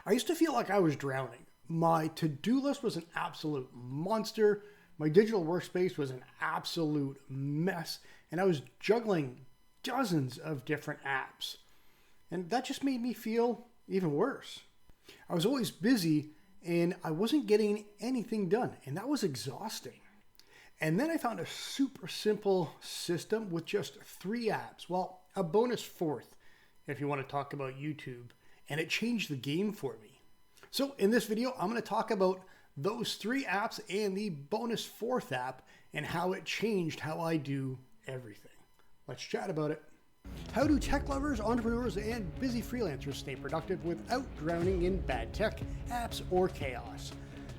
I used to feel like I was drowning. My to-do list was an absolute monster. My digital workspace was an absolute mess. And I was juggling dozens of different apps. And that just made me feel even worse. I was always busy and I wasn't getting anything done. And that was exhausting. And then I found a super simple system with just 3 apps. Well, a bonus 4th, if you want to talk about YouTube. And it changed the game for me. So in this video, I'm going to talk about those 3 apps and the bonus 4th app and how it changed how I do everything. Let's chat about it. How do tech lovers, entrepreneurs, and busy freelancers stay productive without drowning in bad tech, apps, or chaos?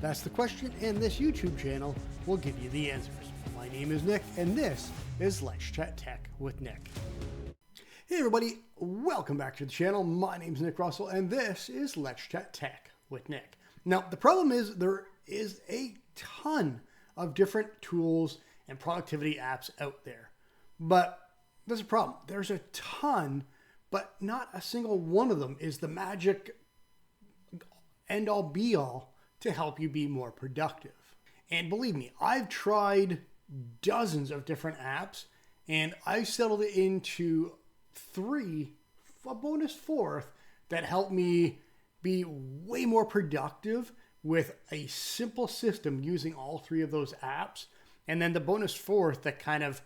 That's the question, and this YouTube channel will give you the answers. My name is Nick, and this is Let's Chat Tech with Nick. Hey everybody, welcome back to the channel. My name is Nick Russell, and this is Let's Chat Tech with Nick. Now, the problem is there is a ton of different tools and productivity apps out there, but there's a problem. There's a ton, but not a single one of them is the magic end-all be-all to help you be more productive. And believe me, I've tried dozens of different apps, and I settled it into 3, a bonus 4th, that help me be way more productive with a simple system using all 3 of those apps. And then the bonus 4th that kind of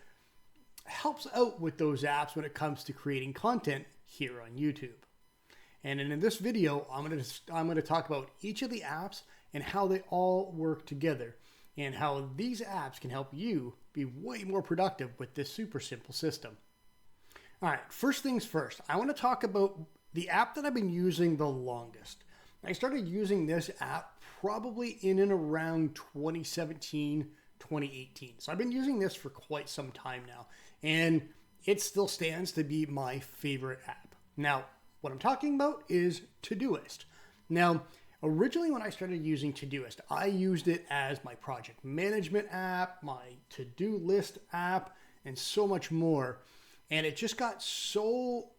helps out with those apps when it comes to creating content here on YouTube. And in this video, I'm going to talk about each of the apps and how they all work together and how these apps can help you be way more productive with this super simple system. All right, first things first, I want to talk about the app that I've been using the longest. I started using this app probably in and around 2017, 2018. So I've been using this for quite some time now, and it still stands to be my favorite app. Now, what I'm talking about is Todoist. Now, originally when I started using Todoist, I used it as my project management app, my to-do list app, and so much more. And it just got so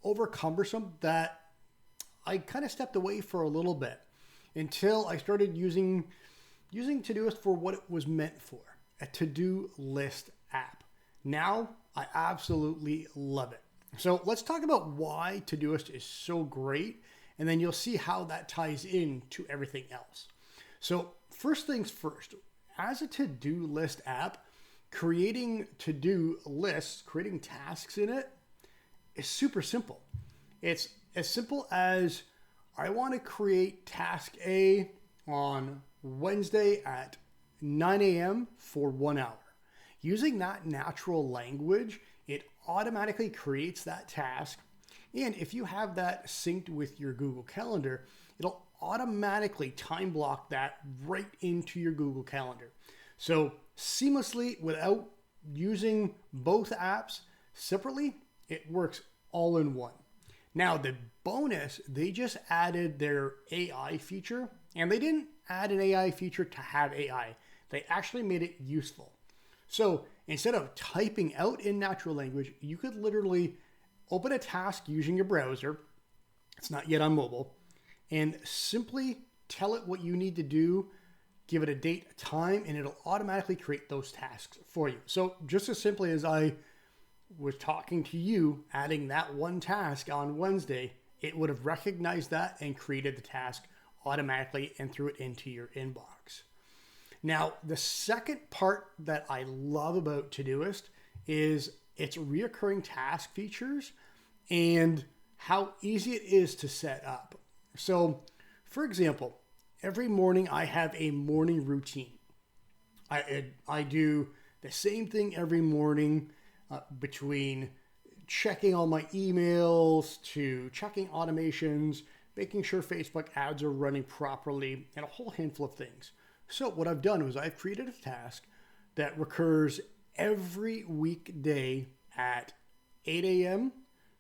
over cumbersome that I kind of stepped away for a little bit until I started using Todoist for what it was meant for, a to-do list app. Now, I absolutely love it. So let's talk about why Todoist is so great, and then you'll see how that ties into everything else. So first things first, as a to-do list app, creating to-do lists, creating tasks in it is super simple. It's as simple as I want to create task A on Wednesday at 9 a.m. for 1 hour. Using that natural language, it automatically creates that task. And if you have that synced with your Google Calendar, it'll automatically time block that right into your Google Calendar. So seamlessly, without using both apps separately, it works all in one. Now, the bonus, they just added their AI feature, and they didn't add an AI feature to have AI. They actually made it useful. So instead of typing out in natural language, you could literally open a task using your browser. It's not yet on mobile, and simply tell it what you need to do, give it a date, a time, and it'll automatically create those tasks for you. So just as simply as I was talking to you, adding that one task on Wednesday, it would have recognized that and created the task automatically and threw it into your inbox. Now, the second part that I love about Todoist is its reoccurring task features and how easy it is to set up. So, for example, every morning I have a morning routine. I do the same thing every morning, between checking all my emails to checking automations, making sure Facebook ads are running properly, and a whole handful of things. So what I've done is I've created a task that recurs every weekday at 8 a.m.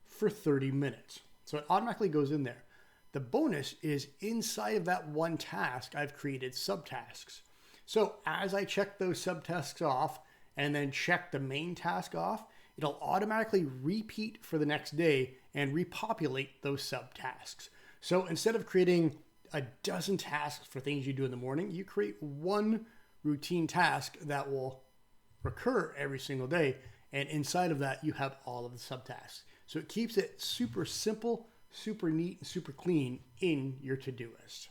for 30 minutes. So it automatically goes in there. The bonus is inside of that one task, I've created subtasks. So as I check those subtasks off and then check the main task off, it'll automatically repeat for the next day and repopulate those subtasks. So instead of creating a dozen tasks for things you do in the morning, you create one routine task that will recur every single day. And inside of that, you have all of the subtasks. So it keeps it super simple, super neat, and super clean in your Todoist.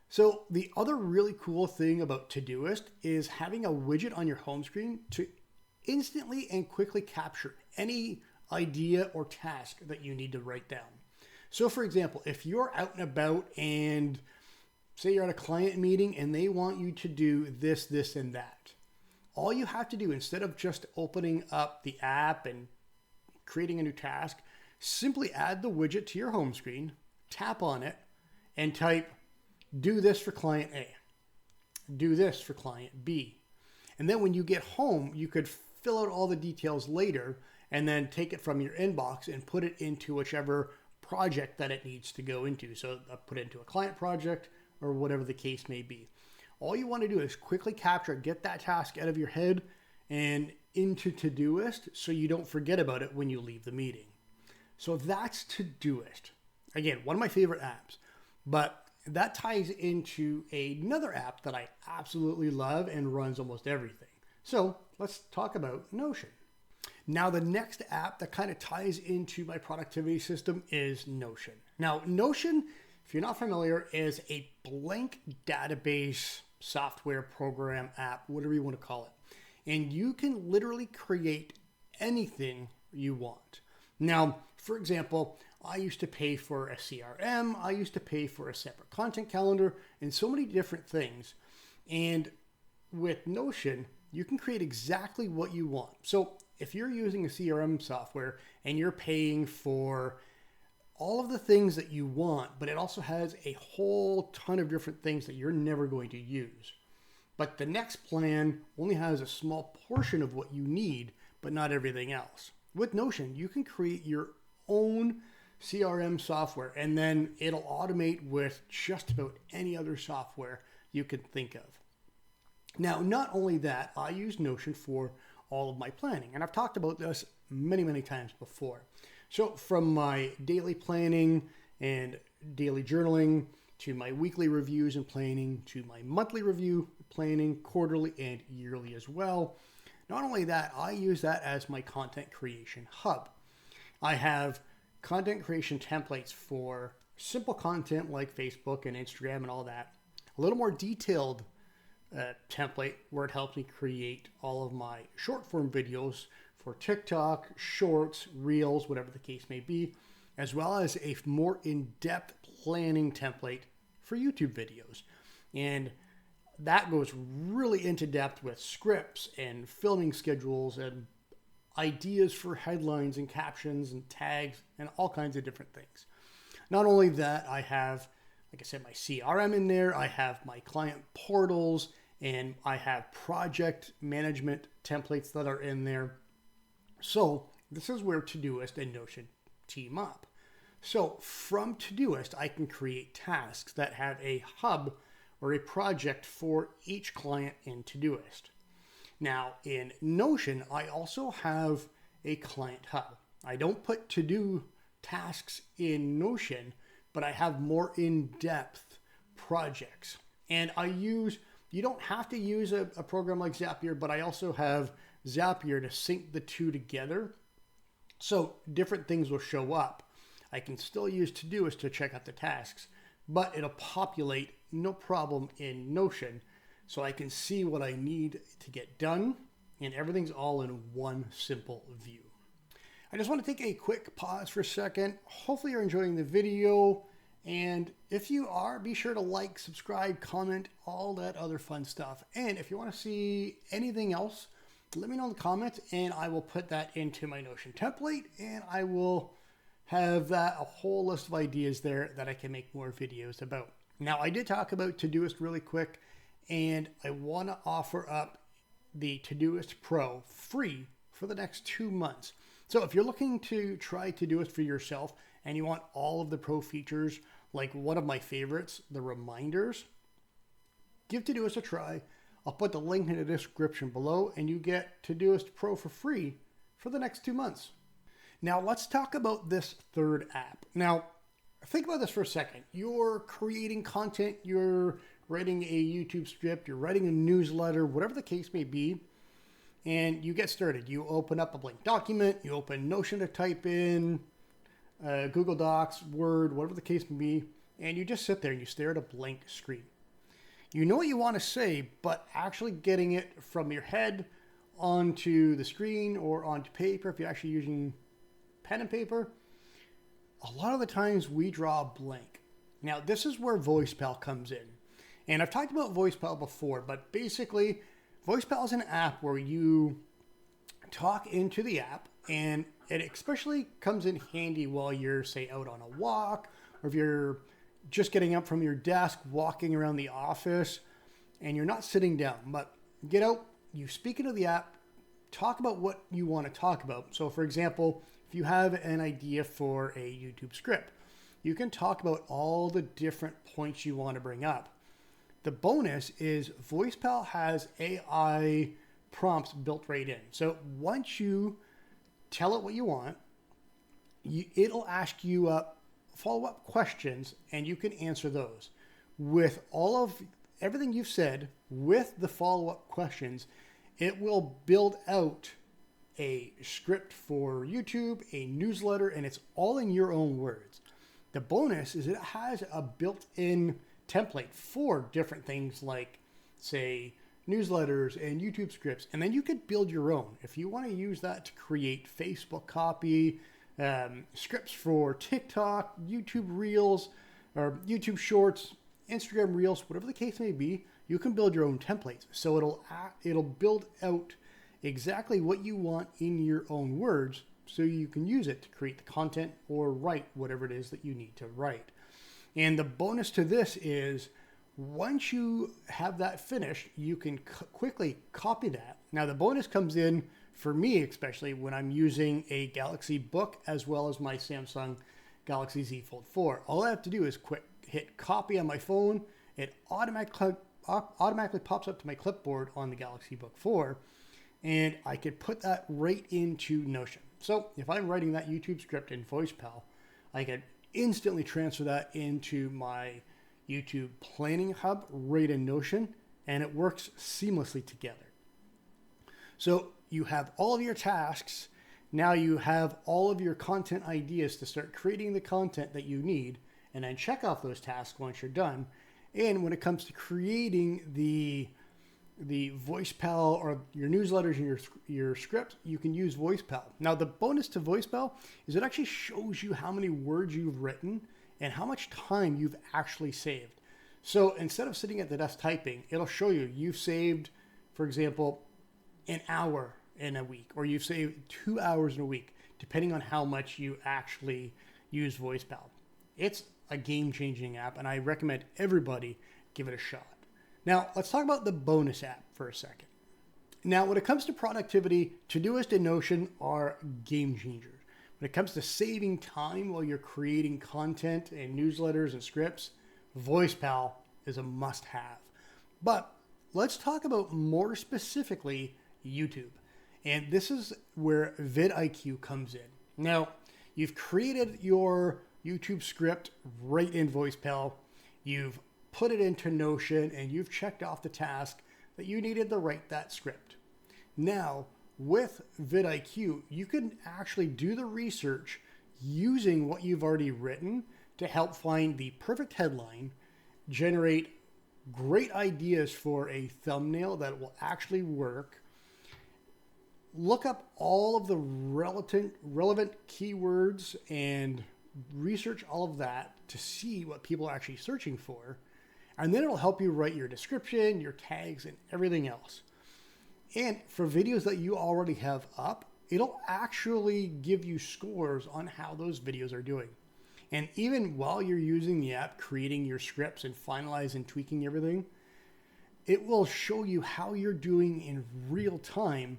So the other really cool thing about Todoist is having a widget on your home screen to instantly and quickly capture any idea or task that you need to write down. So for example, if you're out and about and say you're at a client meeting and they want you to do this, this, and that, all you have to do, instead of just opening up the app and creating a new task, simply add the widget to your home screen, tap on it, and type, do this for client A, do this for client B. And then when you get home, you could fill out all the details later and then take it from your inbox and put it into whichever project that it needs to go into. So put it into a client project or whatever the case may be. All you want to do is quickly capture, get that task out of your head and into Todoist so you don't forget about it when you leave the meeting. So that's Todoist. Again, one of my favorite apps, but that ties into another app that I absolutely love and runs almost everything. So let's talk about Notion. Now, the next app that kind of ties into my productivity system is Notion. Now, Notion, if you're not familiar, is a blank database software program app, whatever you want to call it. And you can literally create anything you want. Now, for example, I used to pay for a CRM, I used to pay for a separate content calendar, and so many different things. And with Notion, you can create exactly what you want. So if you're using a CRM software and you're paying for all of the things that you want, but it also has a whole ton of different things that you're never going to use. But the next plan only has a small portion of what you need, but not everything else. With Notion, you can create your own CRM software, and then it'll automate with just about any other software you can think of. Now, not only that, I use Notion for all of my planning, and I've talked about this many, many times before. So from my daily planning and daily journaling to my weekly reviews and planning to my monthly review, planning, quarterly and yearly as well. Not only that, I use that as my content creation hub. I have content creation templates for simple content like Facebook and Instagram and all that. A little more detailed template where it helps me create all of my short form videos for TikTok, shorts, reels, whatever the case may be, as well as a more in-depth planning template for YouTube videos. And that goes really into depth with scripts and filming schedules and ideas for headlines and captions and tags and all kinds of different things. Not only that, I have, like I said, my CRM in there. I have my client portals and I have project management templates that are in there. So this is where Todoist and Notion team up. So from Todoist, I can create tasks that have a hub or a project for each client in Todoist. Now in Notion, I also have a client hub. I don't put to-do tasks in Notion, but I have more in-depth projects. And you don't have to use a program like Zapier, but I also have Zapier to sync the two together. So different things will show up. I can still use Todoist to check out the tasks, but it'll populate no problem in Notion. So I can see what I need to get done, and everything's all in one simple view. I just want to take a quick pause for a second. Hopefully you're enjoying the video. And if you are, be sure to like, subscribe, comment, all that other fun stuff. And if you want to see anything else, let me know in the comments and I will put that into my Notion template and I will have that a whole list of ideas there that I can make more videos about. Now, I did talk about Todoist really quick and I want to offer up the Todoist Pro free for the next 2 months. So if you're looking to try Todoist for yourself and you want all of the pro features, like one of my favorites, the reminders, give Todoist a try. I'll put the link in the description below and you get Todoist Pro for free for the next 2 months. Now let's talk about this third app. Now, think about this for a second. You're creating content, you're writing a YouTube script, you're writing a newsletter, whatever the case may be, and you get started. You open up a blank document, you open Notion to type in, Google Docs, Word, whatever the case may be, and you just sit there and you stare at a blank screen. You know what you want to say, but actually getting it from your head onto the screen or onto paper, if you're actually using pen and paper, a lot of the times we draw a blank. Now, this is where VoicePal comes in. And I've talked about VoicePal before, but basically, VoicePal is an app where you talk into the app, and it especially comes in handy while you're, say, out on a walk, or if you're just getting up from your desk, walking around the office, and you're not sitting down. But get out, you speak into the app, talk about what you want to talk about. So, for example, if you have an idea for a YouTube script, you can talk about all the different points you want to bring up. The bonus is VoicePal has AI prompts built right in. So once you tell it what you want, it'll ask you follow-up questions, and you can answer those. With all of everything you've said, with the follow-up questions, it will build out a script for YouTube, a newsletter, and it's all in your own words. The bonus is it has a built-in template for different things like, say, newsletters and YouTube scripts, and then you could build your own. If you want to use that to create Facebook copy, scripts for TikTok, YouTube Reels, or YouTube Shorts, Instagram Reels, whatever the case may be, you can build your own templates. So it'll build out exactly what you want in your own words, so you can use it to create the content or write whatever it is that you need to write. And the bonus to this is once you have that finished, you can quickly copy that. Now, the bonus comes in for me, especially when I'm using a Galaxy Book as well as my Samsung Galaxy Z Fold 4. All I have to do is hit copy on my phone. It automatically pops up to my clipboard on the Galaxy Book 4, and I could put that right into Notion. So if I'm writing that YouTube script in VoicePal, I could instantly transfer that into my YouTube planning hub right in Notion, and it works seamlessly together. So you have all of your tasks. Now you have all of your content ideas to start creating the content that you need, and then check off those tasks once you're done. And when it comes to creating the VoicePal or your newsletters and your script, you can use VoicePal. Now, the bonus to VoicePal is it actually shows you how many words you've written and how much time you've actually saved. So instead of sitting at the desk typing, it'll show you you've saved, for example, an hour in a week, or you've saved 2 hours in a week, depending on how much you actually use VoicePal. It's a game-changing app, and I recommend everybody give it a shot. Now, let's talk about the bonus app for a second. Now, when it comes to productivity, Todoist and Notion are game changers. When it comes to saving time while you're creating content and newsletters and scripts, VoicePal is a must-have. But let's talk about more specifically YouTube. And this is where vidIQ comes in. Now, you've created your YouTube script right in VoicePal. You've put it into Notion, and you've checked off the task that you needed to write that script. Now, with vidIQ, you can actually do the research using what you've already written to help find the perfect headline, generate great ideas for a thumbnail that will actually work, look up all of the relevant keywords and research all of that to see what people are actually searching for. And then it'll help you write your description, your tags, and everything else. And for videos that you already have up, it'll actually give you scores on how those videos are doing. And even while you're using the app, creating your scripts and finalizing and tweaking everything, it will show you how you're doing in real time,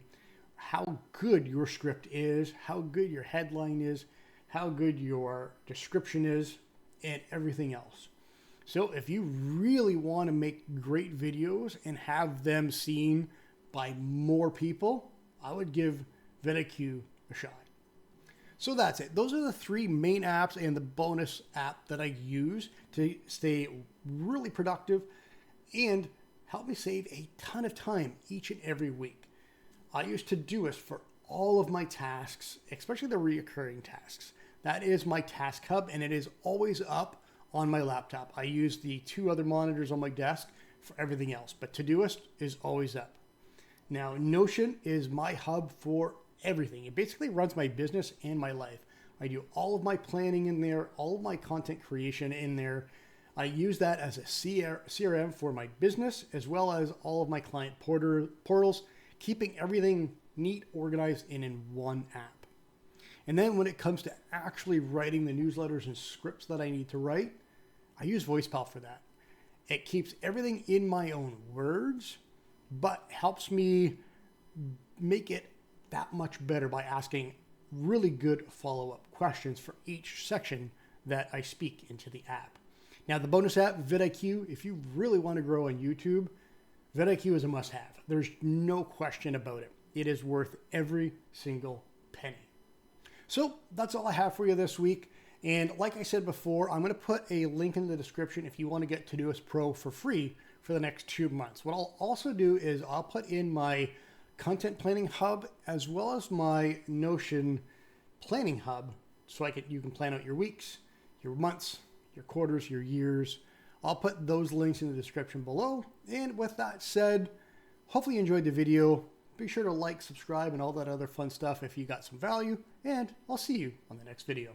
how good your script is, how good your headline is, how good your description is, and everything else. So if you really want to make great videos and have them seen by more people, I would give vidIQ a shot. So that's it. Those are the three main apps and the bonus app that I use to stay really productive and help me save a ton of time each and every week. I use Todoist for all of my tasks, especially the recurring tasks. That is my task hub, and it is always up on my laptop. I use the two other monitors on my desk for everything else, but Todoist is always up. Now, Notion is my hub for everything. It basically runs my business and my life. I do all of my planning in there, all of my content creation in there. I use that as a CRM for my business, as well as all of my client portals, keeping everything neat, organized, and in one app. And then when it comes to actually writing the newsletters and scripts that I need to write, I use VoicePal for that. It keeps everything in my own words, but helps me make it that much better by asking really good follow-up questions for each section that I speak into the app. Now, the bonus app, vidIQ, if you really want to grow on YouTube, vidIQ is a must-have. There's no question about it. It is worth every single penny. So that's all I have for you this week. And like I said before, I'm going to put a link in the description if you want to get Todoist Pro for free for the next 2 months. What I'll also do is I'll put in my content planning hub as well as my Notion planning hub so you can plan out your weeks, your months, your quarters, your years. I'll put those links in the description below. And with that said, hopefully you enjoyed the video. Be sure to like, subscribe, and all that other fun stuff if you got some value. And I'll see you on the next video.